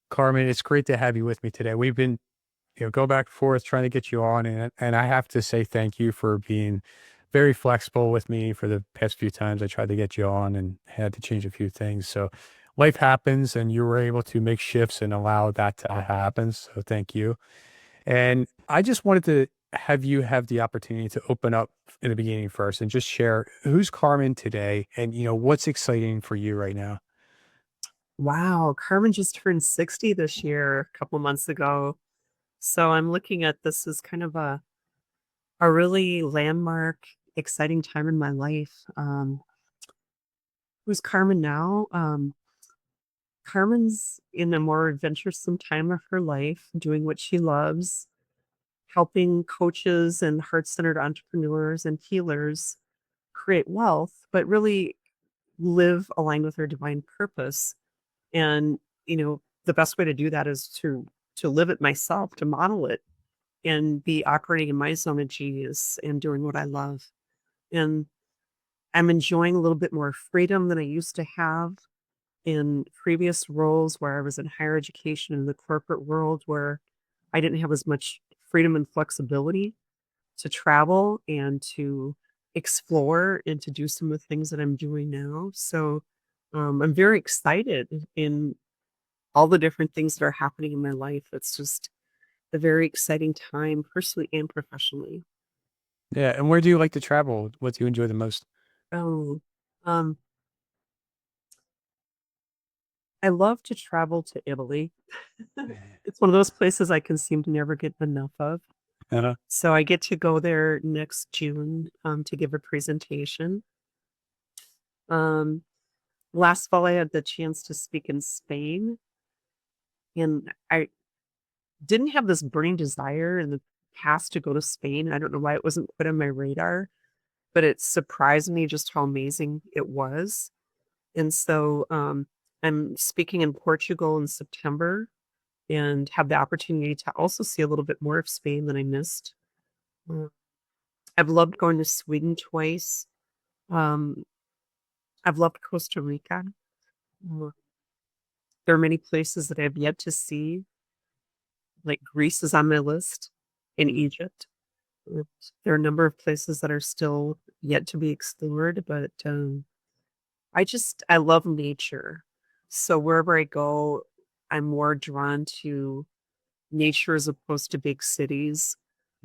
Carmen, it's great to have you with me today. We've been, go back and forth trying to get you on, and I have to say thank you for being very flexible with me for the past few times I tried to get you on and had to change a few things. So life happens, and you were able to make shifts and allow that to happen. So thank you. And I just wanted to have you have the opportunity to open up in the beginning first and just share who's Carmen today, and what's exciting for you right now. Wow, Carmen just turned 60 this year, a couple months ago. So I'm looking at this as kind of a really landmark, exciting time in my life. Who's Carmen now? Carmen's in a more adventuresome time of her life, doing what she loves, helping coaches and heart-centered entrepreneurs and healers create wealth, but really live aligned with her divine purpose. And, the best way to do that is to live it myself, to model it and be operating in my zone of genius and doing what I love. And I'm enjoying a little bit more freedom than I used to have in previous roles where I was in higher education in the corporate world where I didn't have as much freedom and flexibility to travel and to explore and to do some of the things that I'm doing now. So I'm very excited in all the different things that are happening in my life. It's just a very exciting time, personally and professionally. Yeah, and where do you like to travel? What do you enjoy the most? Oh, um, I love to travel to Italy. It's one of those places I can seem to never get enough of. Uh-huh. So I get to go there next June to give a presentation. Um, Last fall, I had the chance to speak in Spain, and I didn't have this burning desire in the past to go to Spain. I don't know why it wasn't put on my radar, but it surprised me just how amazing it was. And so I'm speaking in Portugal in September and have the opportunity to also see a little bit more of Spain than I missed. Uh, I've loved going to Sweden twice. Um, I've loved Costa Rica. Uh, There are many places that I've yet to see, like Greece is on my list, in Egypt. Uh, There are a number of places that are still yet to be explored, but I love nature. So wherever I go, I'm more drawn to nature as opposed to big cities.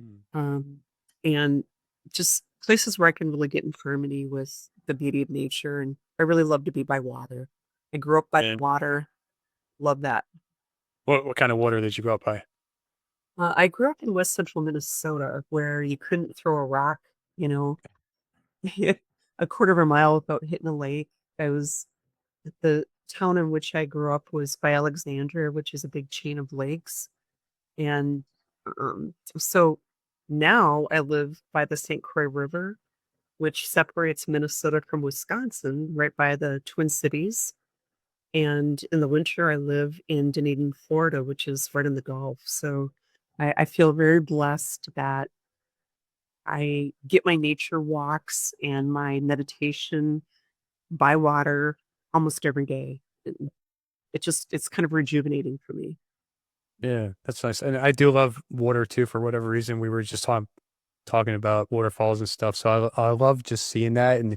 Mm. Um, and just places where I can really get in harmony with the beauty of nature. And I really love to be by water. I grew up by the And water. Love that. what kind of water did you go up by? I grew up in West Central Minnesota where you couldn't throw a rock, you know, a quarter of a mile without hitting a lake. I was The town in which I grew up was by Alexandria, which is a big chain of lakes. And so now I live by the St. Croix River, which separates Minnesota from Wisconsin, right by the Twin Cities. And in the winter, I live in Dunedin, Florida, which is right in the Gulf. So I feel very blessed that I get my nature walks and my meditation by water almost every day. It's kind of rejuvenating for me. Yeah, that's nice. And I do love water too, for whatever reason. We were just talking about waterfalls and stuff. So I love just seeing that. And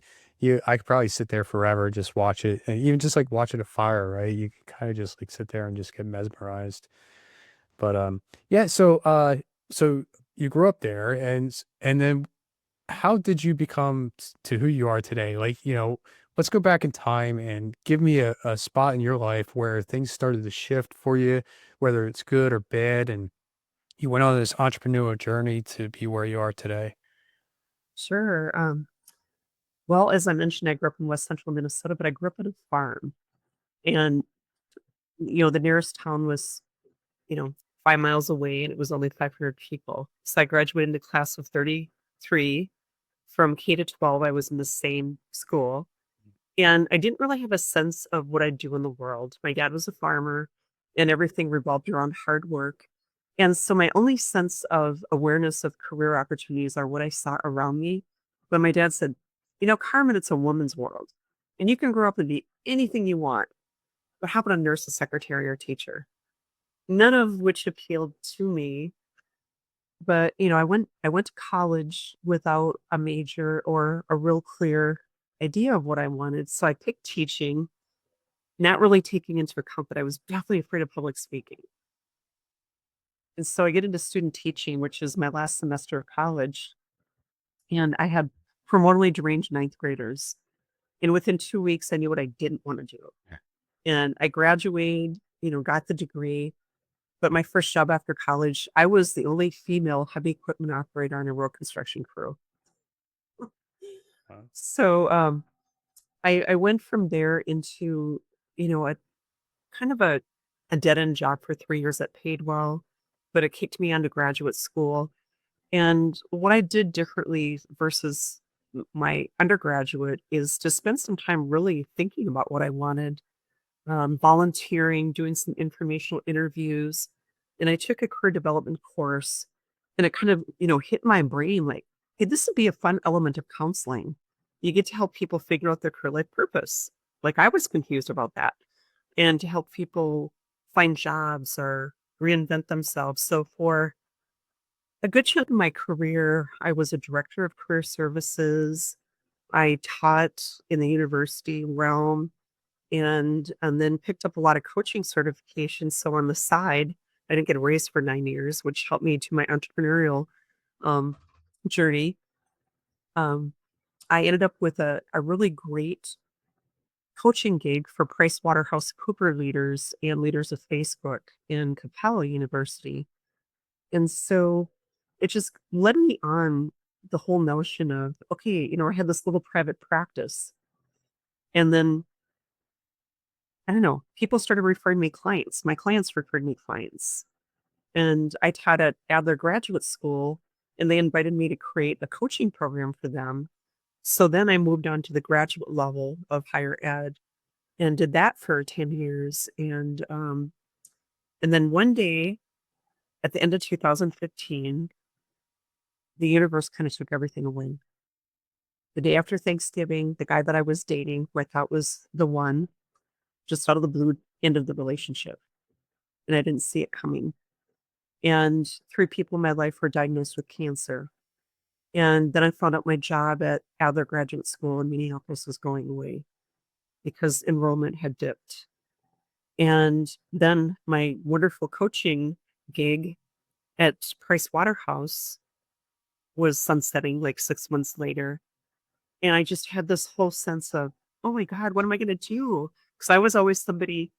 I could probably sit there forever, just watch it. And even just like watching a fire, right? You can kind of just like sit there and just get mesmerized. But yeah, so you grew up there, and then how did you become to who you are today? Like, let's go back in time and give me a spot in your life where things started to shift for you, whether it's good or bad, and you went on this entrepreneurial journey to be where you are today. Sure. Well, as I mentioned, I grew up in West Central Minnesota, but I grew up on a farm. And, the nearest town was, you know, 5 miles away, and it was only 500 people. So I graduated into class of 33. From K to 12, I was in the same school. And I didn't really have a sense of what I'd do in the world. My dad was a farmer, and everything revolved around hard work. And so my only sense of awareness of career opportunities are what I saw around me. But my dad said, Carmen, it's a woman's world. And you can grow up and be anything you want. But how about a nurse, a secretary, or a teacher? none of which appealed to me. But, I went to college without a major or a real clear idea of what I wanted. So I picked teaching, not really taking into account that I was definitely afraid of public speaking. And so I get into student teaching, which is my last semester of college, and I had hormonally deranged ninth graders. And within 2 weeks, I knew what I didn't want to do. Yeah. And I graduated, got the degree. But my first job after college, I was the only female heavy equipment operator on a road construction crew. So I went from there into, a kind of a dead end job for 3 years that paid well, but it kicked me onto graduate school. And what I did differently versus my undergraduate is to spend some time really thinking about what I wanted, volunteering, doing some informational interviews. And I took a career development course, and it kind of, hit my brain like, hey, this would be a fun element of counseling. You get to help people figure out their career life purpose. Like I was confused about that, and to help people find jobs or reinvent themselves. So for a good chunk of my career, I was a director of career services. I taught in the university realm and then picked up a lot of coaching certifications. So on the side, I didn't get a raise for 9 years, which helped me to my entrepreneurial um, journey. Um, I ended up with a really great coaching gig for PricewaterhouseCooper leaders and leaders of Facebook in Capella University. And so it just led me on the whole notion of, okay, I had this little private practice. And then I don't know, people started referring me clients. My clients referred me clients. And I taught at Adler Graduate School, and they invited me to create a coaching program for them. So then I moved on to the graduate level of higher ed and did that for 10 years. And then one day at the end of 2015, the universe kind of took everything away. The day after Thanksgiving, the guy that I was dating, who I thought was the one, just out of the blue, ended the relationship. And I didn't see it coming. And 3 people in my life were diagnosed with cancer. And then I found out my job at Adler Graduate School in Minneapolis was going away because enrollment had dipped. And then my wonderful coaching gig at Price Waterhouse was sunsetting like 6 months later. And I just had this whole sense of, oh my God, what am I going to do? Because I was always somebody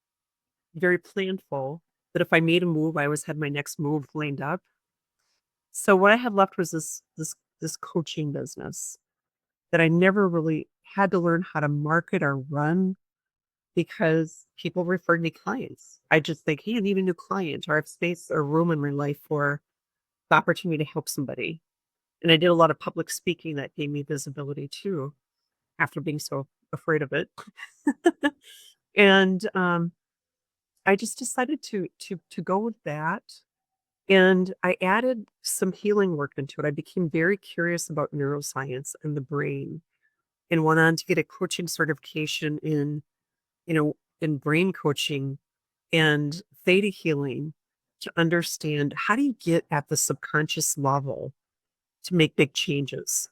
very planful that if I made a move, I always had my next move lined up. So what I had left was this coaching business that I never really had to learn how to market or run because people referred me clients. I just think, hey, I need a new client or I have space or room in my life for the opportunity to help somebody. And I did a lot of public speaking that gave me visibility too, after being so afraid of it. And I just decided to go with that. And I added some healing work into it. I became very curious about neuroscience and the brain and went on to get a coaching certification in brain coaching and theta healing to understand how do you get at the subconscious level to make big changes.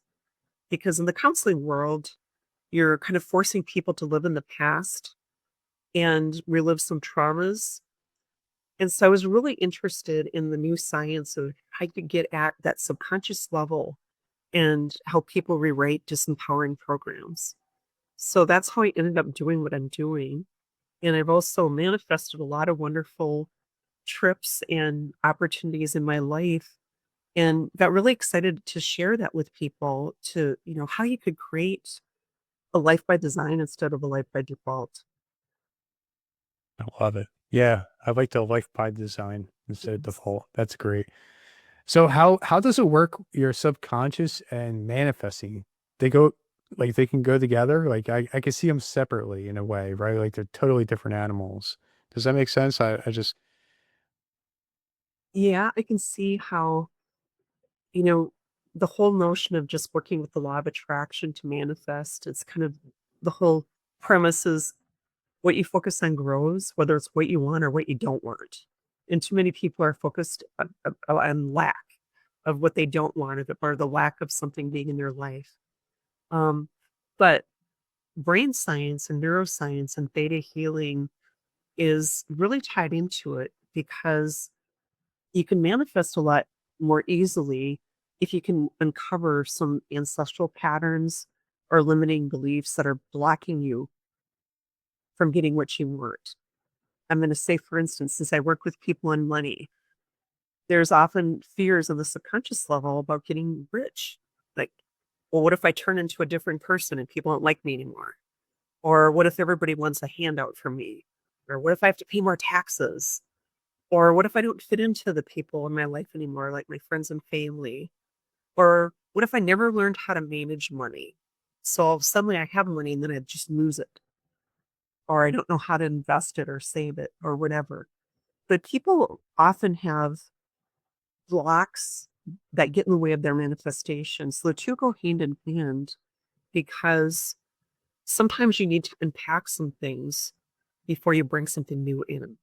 Because in the counseling world, you're kind of forcing people to live in the past and relive some traumas. And so I was really interested in the new science of how you could get at that subconscious level and help people rewrite disempowering programs. So that's how I ended up doing what I'm doing. And I've also manifested a lot of wonderful trips and opportunities in my life and got really excited to share that with people to, how you could create a life by design instead of a life by default. I love it. Yeah, I like the life by design instead of Yes. default. That's great. So how does it work? Your subconscious and manifesting, they go like they can go together. Like I can see them separately in a way, right? Like they're totally different animals. Does that make sense? I just Yeah, I can see how, you know, the whole notion of just working with the law of attraction to manifest, it's kind of the whole premise is what you focus on grows, whether it's what you want or what you don't want. And too many people are focused on lack of what they don't want, or the lack of something being in their life. But brain science and neuroscience and theta healing is really tied into it, because you can manifest a lot more easily if you can uncover some ancestral patterns or limiting beliefs that are blocking you from getting what you want. I'm going to say, for instance, since I work with people on money, there's often fears on the subconscious level about getting rich. Like, well, what if I turn into a different person and people don't like me anymore? Or what if everybody wants a handout from me? Or what if I have to pay more taxes? Or what if I don't fit into the people in my life anymore, like my friends and family? Or what if I never learned how to manage money? So suddenly I have money and then I just lose it. Or I don't know how to invest it or save it or whatever. But people often have blocks that get in the way of their manifestation. So the two go hand in hand, because sometimes you need to unpack some things before you bring something new in.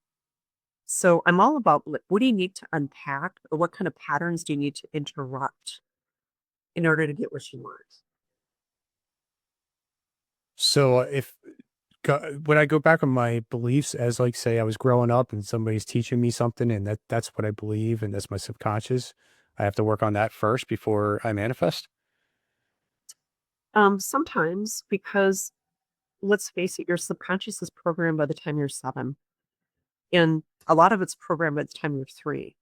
So I'm all about, like, what do you need to unpack, or what kind of patterns do you need to interrupt in order to get what you want? So if when I go back on my beliefs, as like say I was growing up and somebody's teaching me something and that's what I believe and that's my subconscious, I have to work on that first before I manifest. Sometimes, because let's face it, your subconscious is programmed by the time you're 7, and a lot of it's programmed by the time you're 3.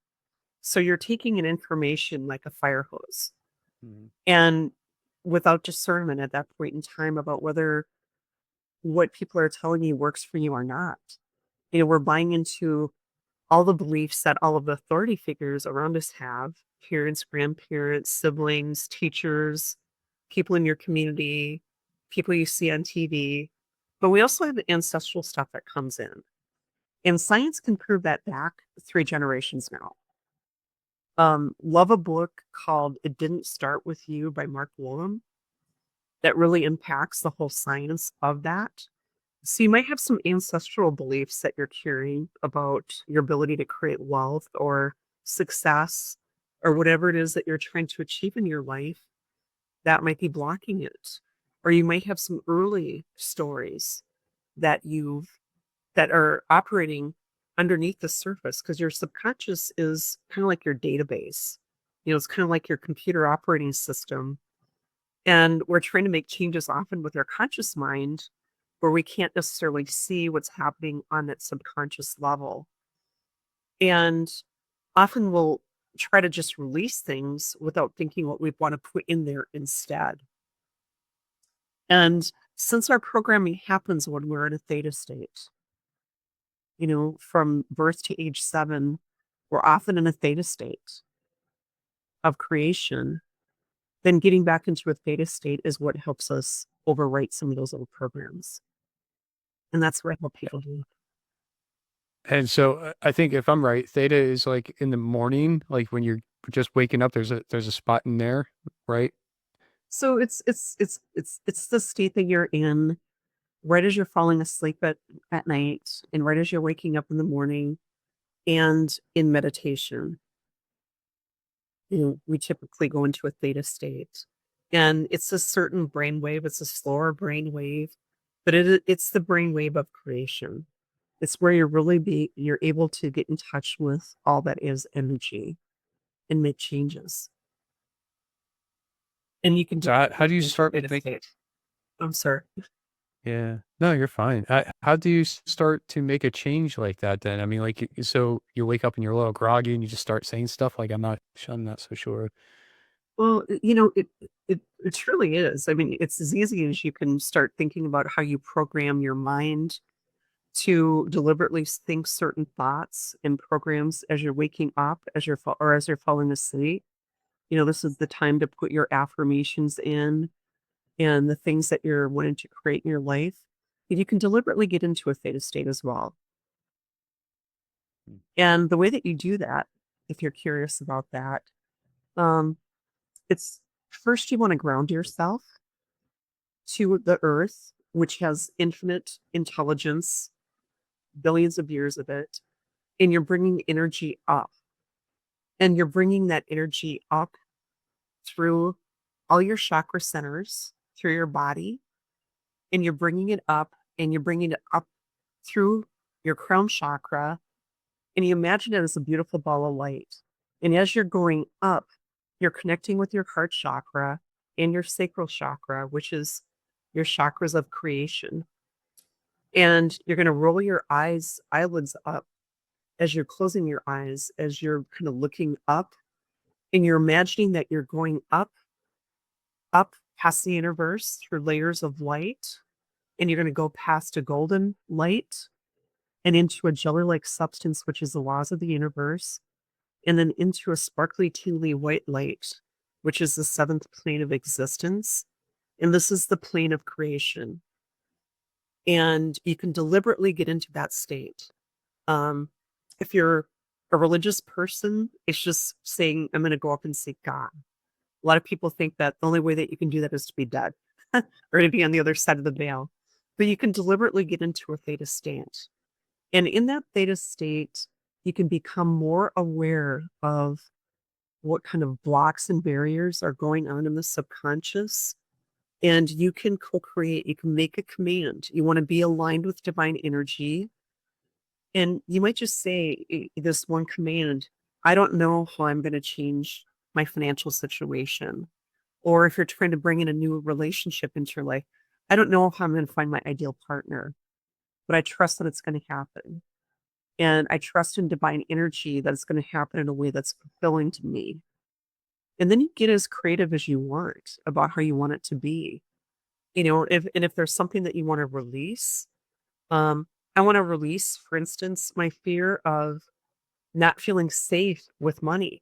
So you're taking in information like a fire hose, Mhm. and without discernment at that point in time about whether what people are telling you works for you or not. We're buying into all the beliefs that all of the authority figures around us have: parents, grandparents, siblings, teachers, people in your community, people you see on TV. But we also have the ancestral stuff that comes in. And science can prove that back 3 generations now. Love a book called It Didn't Start With You by Mark Wollum that really impacts the whole science of that. So you might have some ancestral beliefs that you're carrying about your ability to create wealth or success or whatever it is that you're trying to achieve in your life that might be blocking it. Or you might have some early stories that that are operating underneath the surface, because your subconscious is kind of like your database. It's kind of like your computer operating system. And we're trying to make changes often with our conscious mind where we can't necessarily see what's happening on that subconscious level. And often we'll try to just release things without thinking what we want to put in there instead. And since our programming happens when we're in a theta state, from birth to age 7, we're often in a theta state of creation. Then getting back into a theta state is what helps us overwrite some of those old programs. And that's what I help people do. And so I think if I'm right, theta is like in the morning, like when you're just waking up, there's a spot in there, right? So it's the state that you're in right as you're falling asleep at night, and right as you're waking up in the morning, and in meditation. We typically go into a theta state, and it's a certain brain wave. It's a slower brain wave, but it's the brain wave of creation. It's where you're able to get in touch with all that is energy and make changes. And you can do So how do you into a start theta making? state. I'm sorry. Yeah, no, you're fine. How do you start to make a change like that then? I mean, like, so you wake up and you're a little groggy and you just start saying stuff like, I'm not so sure. Well, it truly is. I mean, it's as easy as you can start thinking about how you program your mind to deliberately think certain thoughts and programs as you're waking up, or as you're falling asleep. This is the time to put your affirmations in and the things that you're wanting to create in your life. And you can deliberately get into a theta state as well. Mm. And the way that you do that, if you're curious about that, um, it's first you want to ground yourself to the earth, which has infinite intelligence, billions of years of it. and you're bringing energy up. And you're bringing that energy up through all your chakra centers, through your body, and you're bringing it up, and you're bringing it up through your crown chakra, and you imagine it as a beautiful ball of light. And as you're going up, you're connecting with your heart chakra and your sacral chakra, which is your chakras of creation. And you're going to roll your eyelids up as you're closing your eyes, as you're kind of looking up, and you're imagining that you're going up past the universe through layers of light, and you're going to go past a golden light and into a jelly-like substance, which is the laws of the universe, and then into a sparkly, tingly white light, which is the seventh plane of existence. And this is the plane of creation. And you can deliberately get into that state. If you're a religious person, it's just saying, I'm going to go up and seek God. A lot of people think that the only way that you can do that is to be dead or to be on the other side of the veil. But you can deliberately get into a theta state. And in that theta state, you can become more aware of what kind of blocks and barriers are going on in the subconscious. And you can co-create, you can make a command. You want to be aligned with divine energy. And you might just say this one command, I don't know how I'm going to change my financial situation. Or if you're trying to bring in a new relationship into your life, I don't know how I'm going to find my ideal partner, but I trust that it's going to happen. And I trust in divine energy that it's going to happen in a way that's fulfilling to me. And then you get as creative as you want about how you want it to be. If there's something that you want to release, I want to release, for instance, my fear of not feeling safe with money.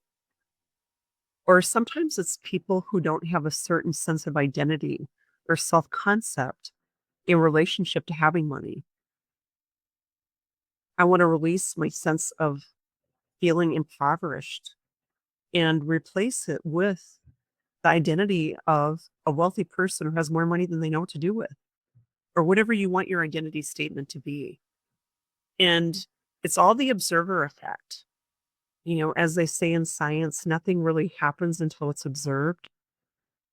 Or sometimes it's people who don't have a certain sense of identity or self-concept in relationship to having money. I want to release my sense of feeling impoverished and replace it with the identity of a wealthy person who has more money than they know what to do with, or whatever you want your identity statement to be. And it's all the observer effect. As they say in science, nothing really happens until it's observed.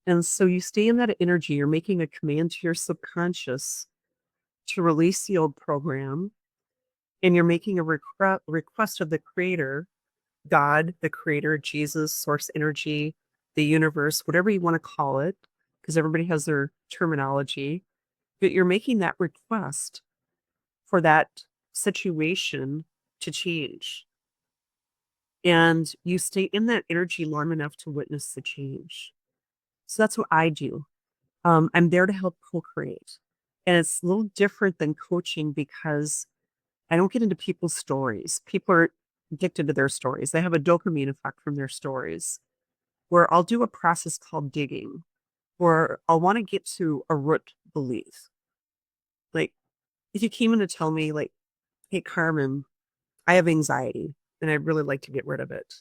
And so you stay in that energy, you're making a command to your subconscious to release the old program, and you're making a request of the creator, God, the creator, Jesus, source energy, the universe, whatever you want to call it, because everybody has their terminology, but you're making that request for that situation to change. And you stay in that energy long enough to witness the change. So that's what I do. I'm there to help co-create. And it's a little different than coaching because I don't get into people's stories. People are addicted to their stories. They have a dopamine effect from their stories, where I'll do a process called digging, where I'll want to get to a root belief. Like, if you came in to tell me, like, hey, Carmen, I have anxiety and I'd really like to get rid of it.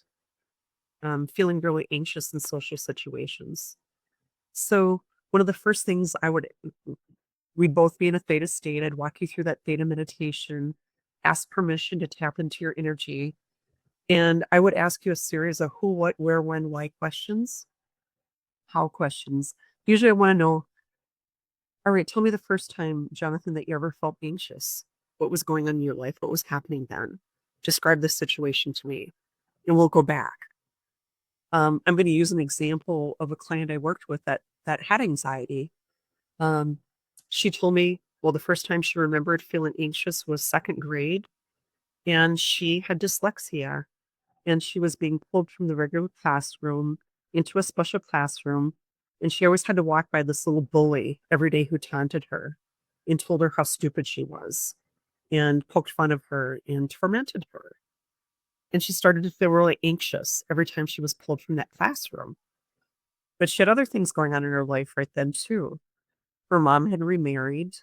I'm feeling really anxious in social situations. So one of the first things we'd both be in a theta state. I'd walk you through that theta meditation, ask permission to tap into your energy. And I would ask you a series of who, what, where, when, why questions, how questions. Usually I want to know, all right, tell me the first time, Jonathan, that you ever felt anxious. What was going on in your life? What was happening then? Describe this situation to me. And we'll go back. I'm going to use an example of a client I worked with that had anxiety. She told me, well, the first time she remembered feeling anxious was second grade, and she had dyslexia, and she was being pulled from the regular classroom into a special classroom, and she always had to walk by this little bully every day who taunted her and told her how stupid she was and poked fun of her and tormented her. And she started to feel really anxious every time she was pulled from that classroom. But she had other things going on in her life right then, too. Her mom had remarried,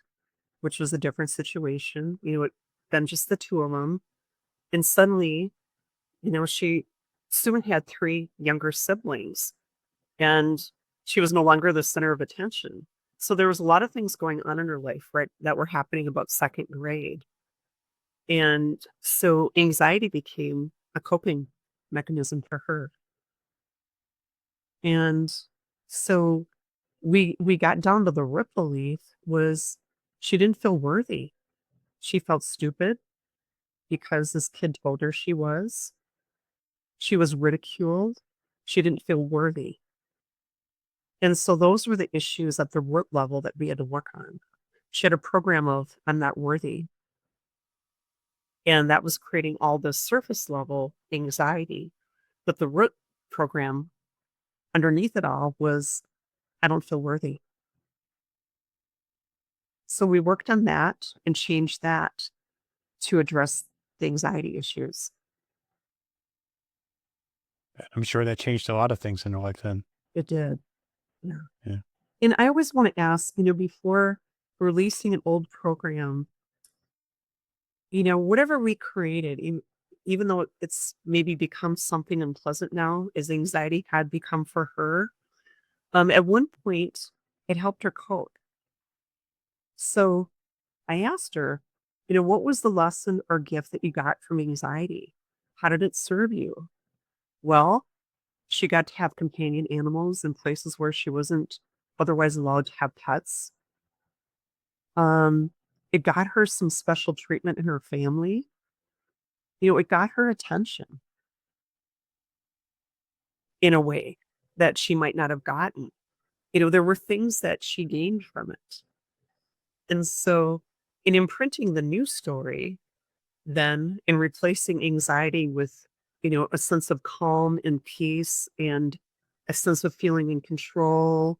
which was a different situation, than just the two of them. And suddenly, she soon had three younger siblings, and she was no longer the center of attention. So there was a lot of things going on in her life, right, that were happening about second grade. And so anxiety became a coping mechanism for her. And so we got down to the root belief was she didn't feel worthy. She felt stupid because this kid told her she was. She was ridiculed. She didn't feel worthy. And so those were the issues at the root level that we had to work on. She had a program of I'm not worthy. And that was creating all this surface level anxiety. But the root program underneath it all was I don't feel worthy. So we worked on that and changed that to address the anxiety issues. I'm sure that changed a lot of things in her life then. It did. Yeah. Yeah. And I always want to ask, before releasing an old program, whatever we created, even though it's maybe become something unpleasant now, as anxiety had become for her, at one point it helped her cope. So I asked her, what was the lesson or gift that you got from anxiety? How did it serve you? Well, she got to have companion animals in places where she wasn't otherwise allowed to have pets. It got her some special treatment in her family. It got her attention in a way that she might not have gotten. There were things that she gained from it. And so, in imprinting the new story, then in replacing anxiety with, a sense of calm and peace and a sense of feeling in control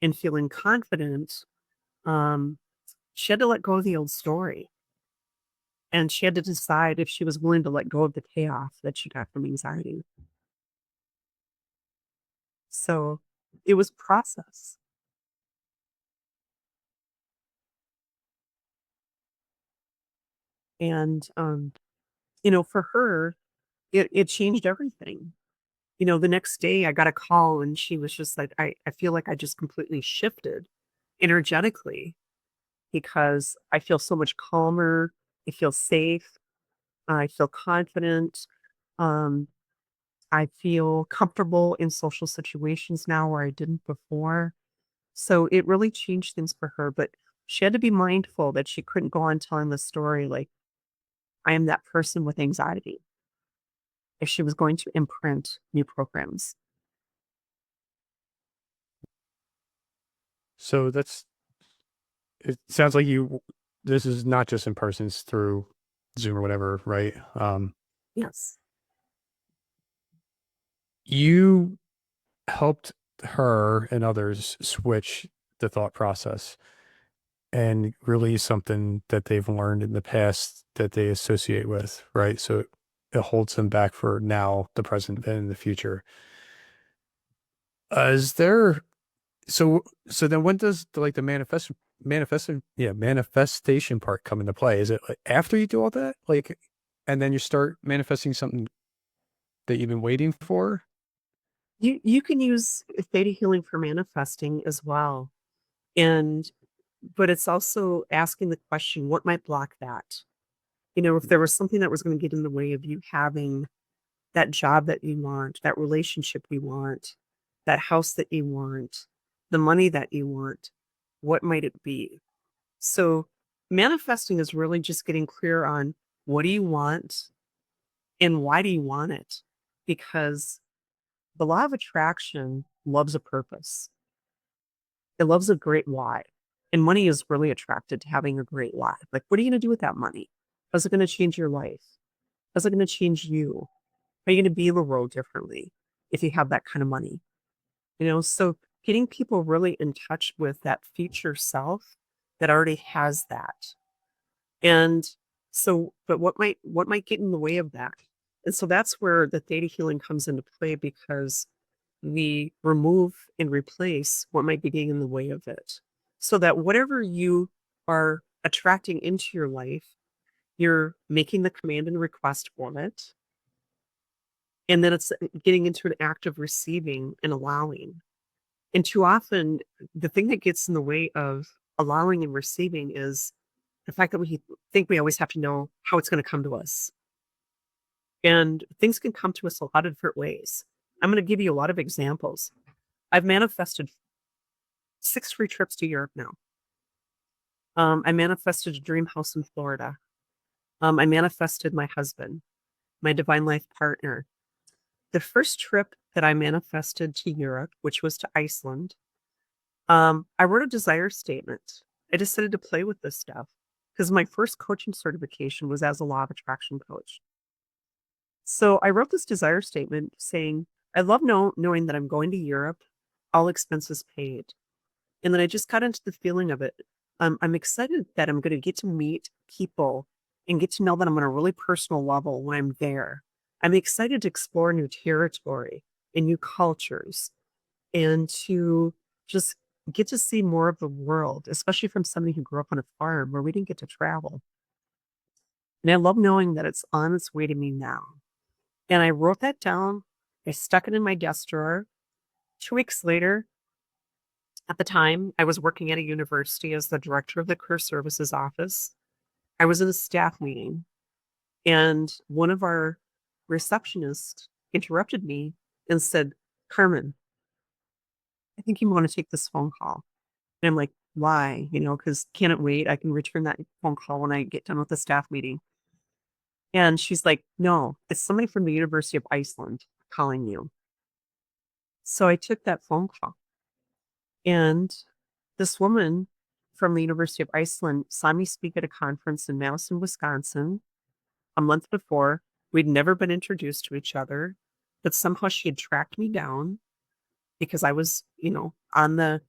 and feeling confident, um, she had to let go of the old story. And she had to decide if she was willing to let go of the payoff that she got from anxiety. So it was process. And, for her, it changed everything. The next day I got a call and she was just like, I feel like I just completely shifted energetically because I feel so much calmer. I feel safe. I feel confident. Um, I feel comfortable in social situations now where I didn't before. So it really changed things for her. But she had to be mindful that she couldn't go on telling the story like, I am that person with anxiety if she was going to imprint new programs. So it sounds like this is not just in person, it's through Zoom or whatever, right? Yes. You helped her and others switch the thought process and release something that they've learned in the past that they associate with, right? So it holds them back for now, the present, and in the future. Is there so then when does the manifestation part come into play? Is it like after you do all that? Like and then you start manifesting something that you've been waiting for? You can use theta healing for manifesting as well. And but it's also asking the question, what might block that? If there was something that was going to get in the way of you having that job that you want, that relationship you want, that house that you want, the money that you want, what might it be? So manifesting is really just getting clear on what do you want and why do you want it? Because the law of attraction loves a purpose. It loves a great why. And money is really attracted to having a great why. Like, what are you going to do with that money? How's it going to change your life? How's it going to change you? Are you going to be the world differently if you have that kind of money? So getting people really in touch with that future self that already has that. And so, but what might get in the way of that? And so that's where the theta healing comes into play because we remove and replace what might be getting in the way of it. So that whatever you are attracting into your life, you're making the command and request for it. And then it's getting into an act of receiving and allowing. And too often, the thing that gets in the way of allowing and receiving is the fact that we think we always have to know how it's going to come to us. And things can come to us a lot of different ways. I'm going to give you a lot of examples. I've manifested 6 free trips to Europe now. I manifested a dream house in Florida. I manifested my husband, my divine life partner. The first trip that I manifested to Europe, which was to Iceland, I wrote a desire statement. I decided to play with this stuff because my first coaching certification was as a law of attraction coach. So I wrote this desire statement saying, I love knowing that I'm going to Europe, all expenses paid. And then I just got into the feeling of it. I'm excited that I'm going to get to meet people and get to know that I'm on a really personal level when I'm there. I'm excited to explore new territory and new cultures and to just get to see more of the world, especially from somebody who grew up on a farm where we didn't get to travel. And I love knowing that it's on its way to me now. And I wrote that down. I stuck it in my desk drawer. 2 weeks later, at the time, I was working at a university as the director of the career services office. I was in a staff meeting, and one of our receptionists interrupted me and said, Carmen, I think you want to take this phone call. And I'm like, why? Because can it wait? I can return that phone call when I get done with the staff meeting. And she's like, no, it's somebody from the University of Iceland calling you. So I took that phone call. And this woman from the University of Iceland saw me speak at a conference in Madison, Wisconsin a month before. We'd never been introduced to each other, but somehow she had tracked me down because I was, on the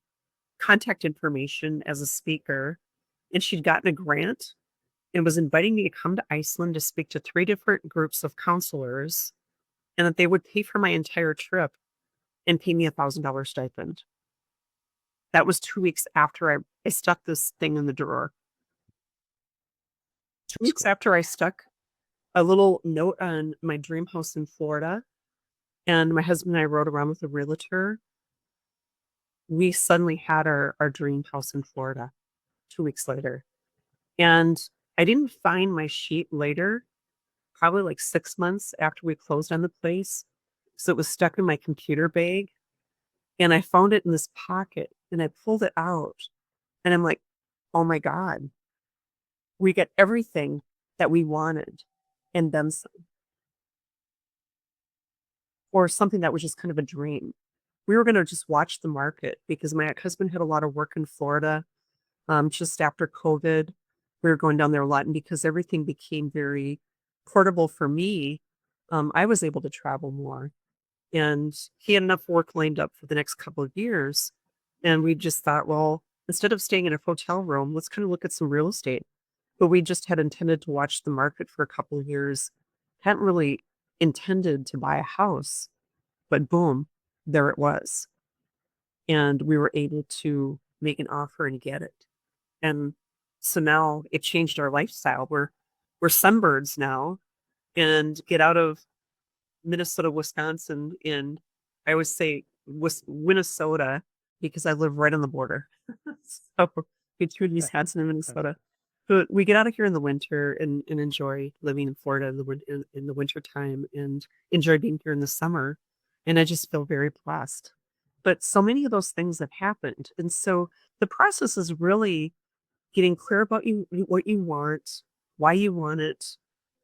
contact information as a speaker, and she'd gotten a grant and was inviting me to come to Iceland to speak to 3 different groups of counselors, and that they would pay for my entire trip and pay me $1,000 stipend. That was 2 weeks after I stuck this thing in the drawer. 2 weeks after I stuck a little note on my dream house in Florida, and my husband and I rode around with a realtor, we suddenly had our dream house in Florida 2 weeks later. And I didn't find my sheet later, probably like 6 months after we closed on the place. So it was stuck in my computer bag. And I found it in this pocket and I pulled it out. And I'm like, oh my God, we got everything that we wanted and then some. Or something that was just kind of a dream. We were going to just watch the market because my husband had a lot of work in Florida just after COVID. We were going down there a lot. And because everything became very portable for me, I was able to travel more. And he had enough work lined up for the next couple of years. And we just thought, well, instead of staying in a hotel room, let's kind of look at some real estate. But we just had intended to watch the market for a couple of years, hadn't really intended to buy a house, but boom, there it was. And we were able to make an offer and get it. And so now it changed our lifestyle. We're sunbirds now and get out of Minnesota, Wisconsin, and I always say Minnesota because I live right on the border. So between Wisconsin and Minnesota. But we get out of here in the winter and enjoy living in Florida in the winter time and enjoy being here in the summer. And I just feel very blessed. But so many of those things have happened. And so the process is really getting clear about what you want, why you want it,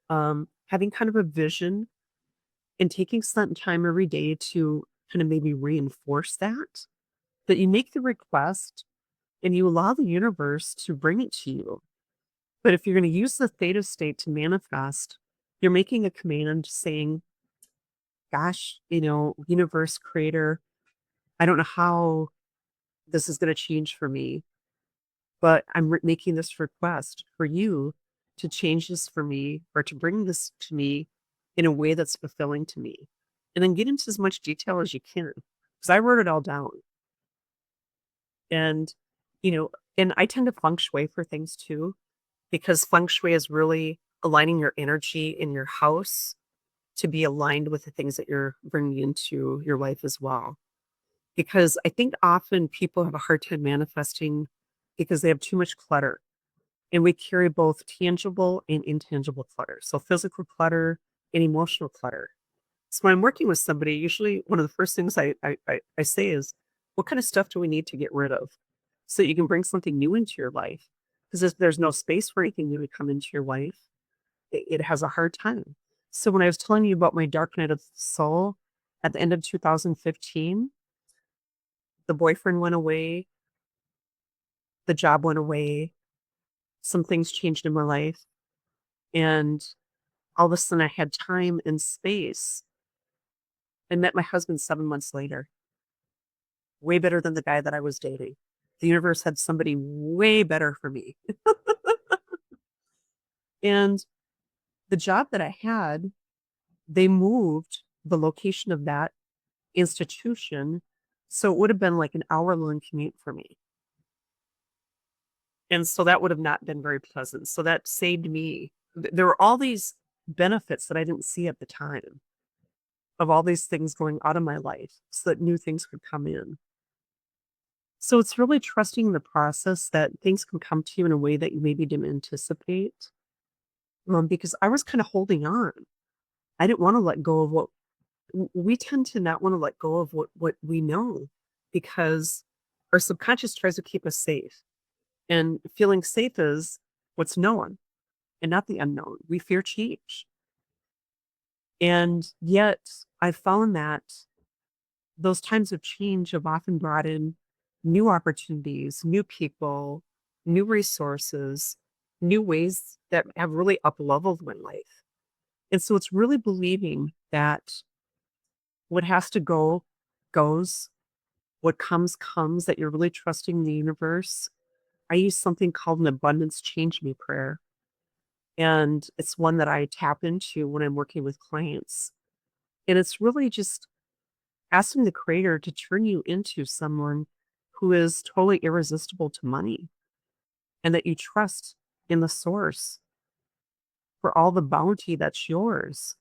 having kind of a vision and taking some time every day to kind of maybe reinforce that you make the request and you allow the universe to bring it to you. But if you're going to use the theta state to manifest, you're making a command saying, gosh, universe, creator, I don't know how this is going to change for me, but I'm making this request for you to change this for me or to bring this to me in a way that's fulfilling to me. And then get into as much detail as you can. Because I wrote it all down. And, and I tend to feng shui for things too, because feng shui is really aligning your energy in your house to be aligned with the things that you're bringing into your life as well. Because I think often people have a hard time manifesting because they have too much clutter. And we carry both tangible and intangible clutter. So physical clutter and emotional clutter. So when I'm working with somebody, usually one of the first things I say is, what kind of stuff do we need to get rid of so that you can bring something new into your life? Because if there's no space for anything new to come into your life, it has a hard time. So when I was telling you about my dark night of the soul at the end of 2015, the boyfriend went away, the job went away, some things changed in my life, and all of a sudden I had time and space. I met my husband 7 months later, way better than the guy that I was dating. The universe had somebody way better for me. And the job that I had, they moved the location of that institution. So it would have been like an hour-long commute for me. And so that would have not been very pleasant. So that saved me. There were all these benefits that I didn't see at the time of all these things going out of my life so that new things could come in. So it's really trusting the process that things can come to you in a way that you maybe didn't anticipate. Because I was kind of holding on. I didn't want to let go of what we tend to not want to let go of what we know because our subconscious tries to keep us safe. And feeling safe is what's known and not the unknown. We fear change. And yet I found that those times of change have often brought in new opportunities, new people, new resources, new ways that have really up-leveled my life. And so it's really believing that what has to go goes, what comes comes, that you're really trusting the universe. I use something called an abundance change me prayer. And it's one that I tap into when I'm working with clients. And it's really just asking the creator to turn you into someone who is totally irresistible to money and that you trust in the source for all the bounty that's yours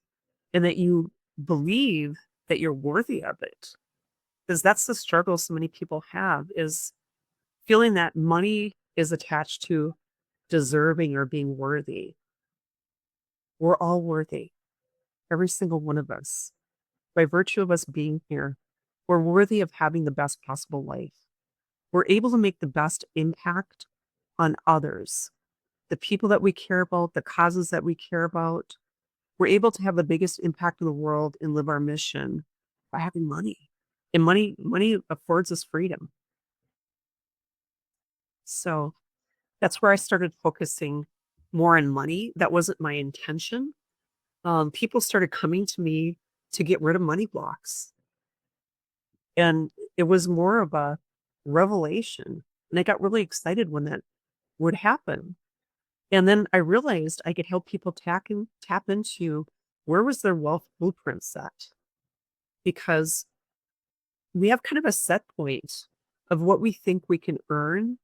and that you believe that you're worthy of it. Because that's the struggle so many people have is feeling that money is attached to deserving or being worthy. We're all worthy, every single one of us. By virtue of us being here, we're worthy of having the best possible life. We're able to make the best impact on others, the people that we care about, the causes that we care about. We're able to have the biggest impact in the world and live our mission by having money. And money affords us freedom. So that's where I started focusing more on money. That wasn't my intention. People started coming to me to get rid of money blocks. And it was more of a revelation. And I got really excited when that would happen. And then I realized I could help people tap into where was their wealth blueprint set? Because we have kind of a set point of what we think we can earn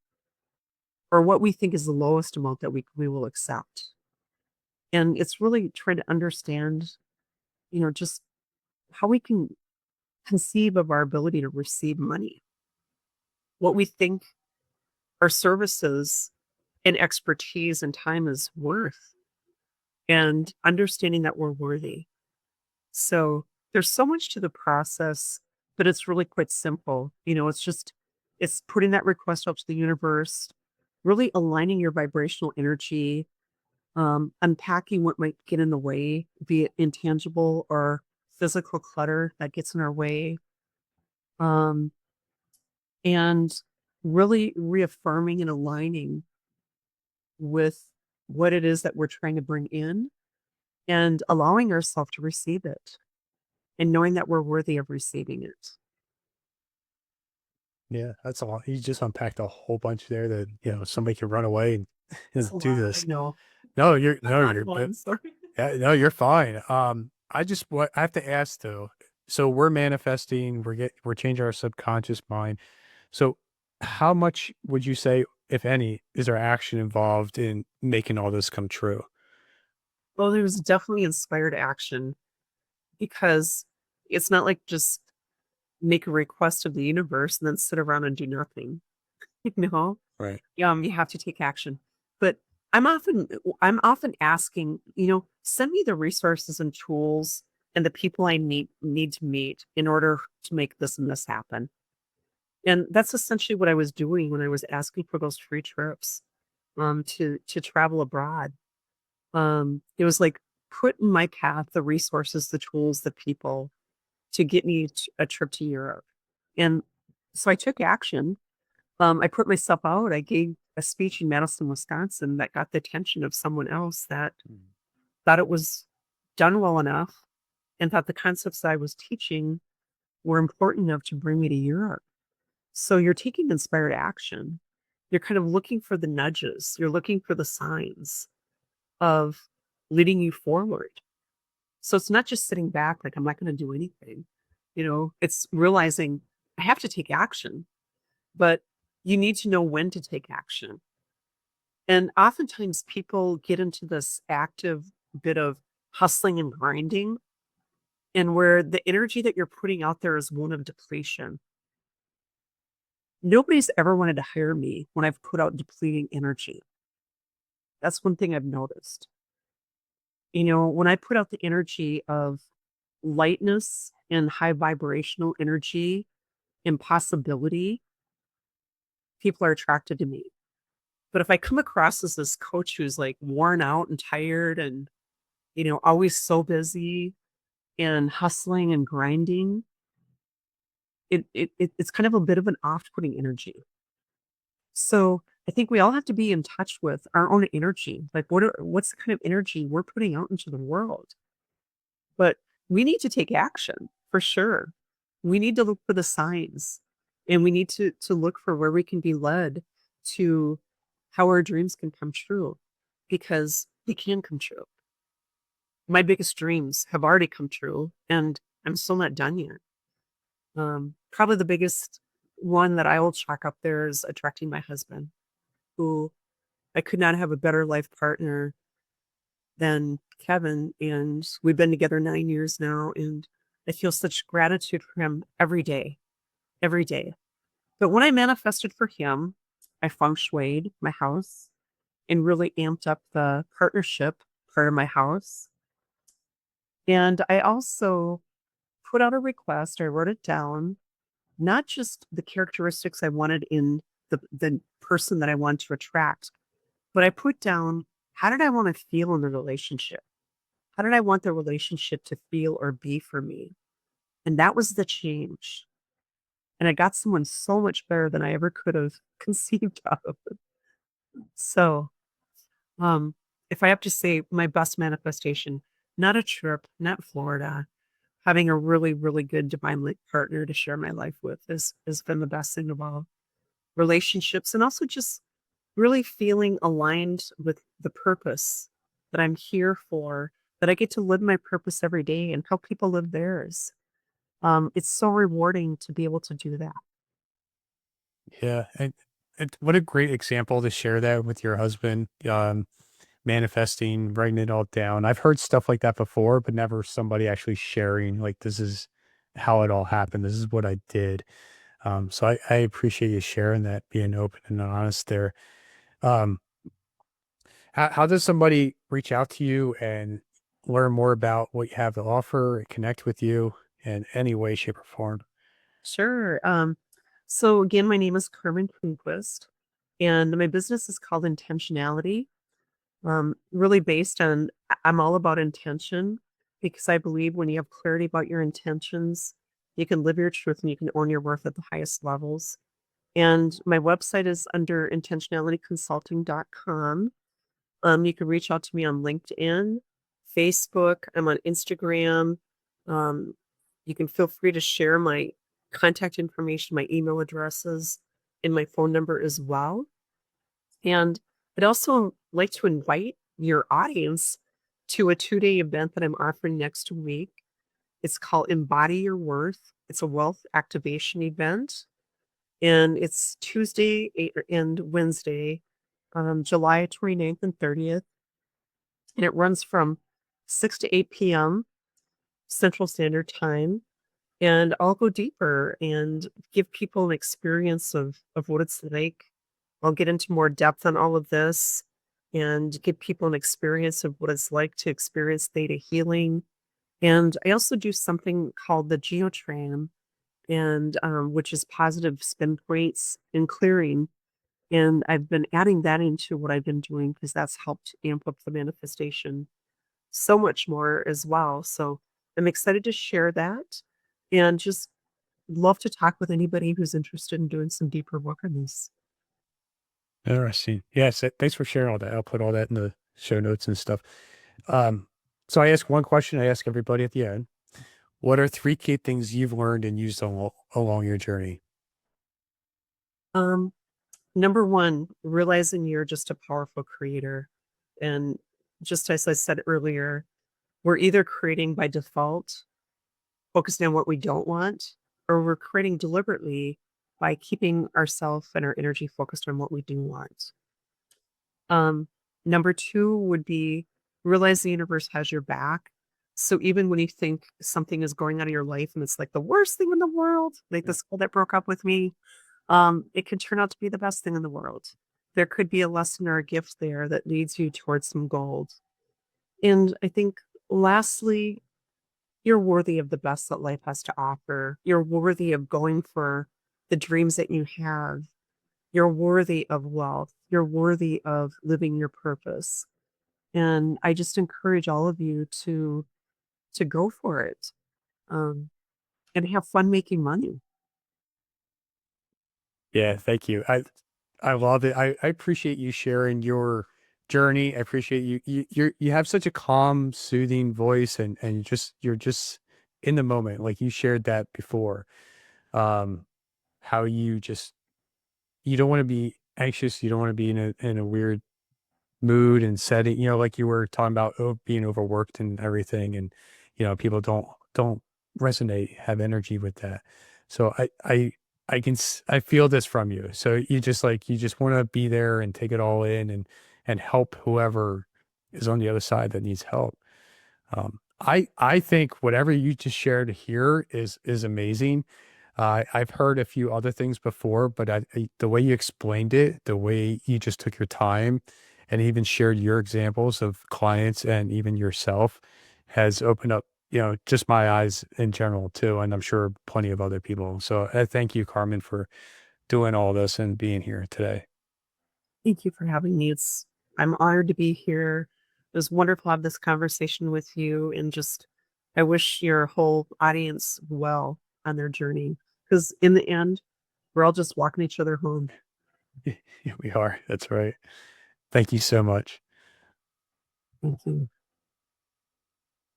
or what we think is the lowest amount that we will accept. And it's really trying to understand, just how we can conceive of our ability to receive money, what we think our services and expertise and time is worth, and understanding that we're worthy. So there's so much to the process, but it's really quite simple. It's putting that request out to the universe, really aligning your vibrational energy, unpacking what might get in the way, be it intangible or physical clutter that gets in our way, um, and really reaffirming and aligning with what it is that we're trying to bring in and allowing ourselves to receive it and knowing that we're worthy of receiving it. Yeah, that's a lot. You just unpacked a whole bunch there that, somebody can run away and, It's a do lot, I this. know. No, you're I'm no, not you're one, sorry. yeah, no, you're fine. I have to ask though. So we're manifesting, we're changing our subconscious mind. So how much would you say, if any, is our action involved in making all this come true? Well, there's definitely inspired action because it's not like just make a request of the universe and then sit around and do nothing. You know, Right. you have to take action. But I'm often asking, send me the resources and tools and the people I need to meet in order to make this and this happen. And that's essentially what I was doing when I was asking for those free trips to travel abroad. It was like put in my path the resources, the tools, the people to get me a trip to Europe. And so I took action. I put myself out. I gave a speech in Madison, Wisconsin that got the attention of someone else that thought it was done well enough and thought the concepts that I was teaching were important enough to bring me to Europe. So you're taking inspired action. You're kind of looking for the nudges. You're looking for the signs of leading you forward. So it's not just sitting back like I'm not going to do anything. It's realizing I have to take action, but you need to know when to take action. And oftentimes people get into this active bit of hustling and grinding, and where the energy that you're putting out there is one of depletion. Nobody's ever wanted to hire me when I've put out depleting energy. That's one thing I've noticed. When I put out the energy of lightness and high vibrational energy and possibility, people are attracted to me. But if I come across as this coach who's like worn out and tired and, always so busy and hustling and grinding, it's kind of a bit of an off-putting energy. So I think we all have to be in touch with our own energy. Like what's the kind of energy we're putting out into the world? But we need to take action for sure. We need to look for the signs, and we need to look for where we can be led to how our dreams can come true, because they can come true. My biggest dreams have already come true, and I'm still not done yet. Probably the biggest one that I will chalk up there is attracting my husband, who I could not have a better life partner than Kevin. And we've been together 9 years now. And I feel such gratitude for him every day, every day. But when I manifested for him, I feng shuied my house and really amped up the partnership part of my house. And I also put out a request. I wrote it down, not just the characteristics I wanted in the person that I want to attract, but I put down, how did I want to feel in the relationship? How did I want the relationship to feel or be for me? And that was the change. And I got someone so much better than I ever could have conceived of. So, if I have to say my best manifestation, not a trip, not Florida, having a really, really good divine partner to share my life with has been the best thing of all. Relationships, and also just really feeling aligned with the purpose that I'm here for, that I get to live my purpose every day and help people live theirs. It's so rewarding to be able to do that. Yeah, and what a great example to share that with your husband. Manifesting, writing it all down. I've heard stuff like that before, but never somebody actually sharing, like, this is how it all happened. This is what I did. So I appreciate you sharing that, being open and honest there. Um, how does somebody reach out to you and learn more about what you have to offer and connect with you in any way, shape, or form? Sure. So again, my name is Carmen Croonquist, and my business is called Intentionality. Really based on, I'm all about intention, because I believe when you have clarity about your intentions, you can live your truth and you can own your worth at the highest levels. And my website is under intentionalityconsulting.com. You can reach out to me on LinkedIn, Facebook. I'm on Instagram. Um, you can feel free to share my contact information, my email addresses, and my phone number as well. And I'd also like to invite your audience to a 2-day event that I'm offering next week. It's called Embody Your Worth. It's a wealth activation event, and it's Tuesday and Wednesday, July 29th and 30th. And it runs from 6 to 8 p.m. Central Standard Time. And I'll go deeper and give people an experience of what it's like. I'll get into more depth on all of this. and give people an experience of what it's like to experience theta healing. And I also do something called the geotram, and which is positive spin points and clearing. And I've been adding that into what I've been doing because that's helped amp up the manifestation so much more as well. So I'm excited to share that and just love to talk with anybody who's interested in doing some deeper work on this. Interesting. Yes. Thanks for sharing all that. I'll put all that in the show notes and stuff. Um, so I ask one question I ask everybody at the end. What are three key things you've learned and used along your journey? Um, Number one, realizing you're just a powerful creator. And just as I said earlier, we're either creating by default, focusing on what we don't want, or we're creating deliberately by keeping ourselves and our energy focused on what we do want. Um, Number two would be realize the universe has your back. So even when you think something is going on in your life and it's like the worst thing in the world, like this girl that broke up with me, it could turn out to be the best thing in the world. There could be a lesson or a gift there that leads you towards some gold. And I think lastly, you're worthy of the best that life has to offer. You're worthy of going for the dreams that you have. You're worthy of wealth. You're worthy of living your purpose. And I just encourage all of you to go for it, um, and have fun making money. Yeah, thank you. I love it. I appreciate you sharing your journey. I appreciate you have such a calm, soothing voice and you're just in the moment. Like you shared that before. Um, how you don't want to be anxious, you don't want to be in a weird mood and setting, like you were talking about being overworked and everything. And, people don't resonate, have energy with that. So I feel this from you. So you just want to be there and take it all in and help whoever is on the other side that needs help. I think whatever you just shared here is amazing. I've heard a few other things before, but the way you explained it, the way you just took your time and even shared your examples of clients and even yourself has opened up, just my eyes in general too. And I'm sure plenty of other people. So I thank you, Carmen, for doing all this and being here today. Thank you for having me. I'm honored to be here. It was wonderful to have this conversation with you, and just I wish your whole audience well on their journey. Because in the end, we're all just walking each other home. We are. That's right. Thank you so much. Thank you.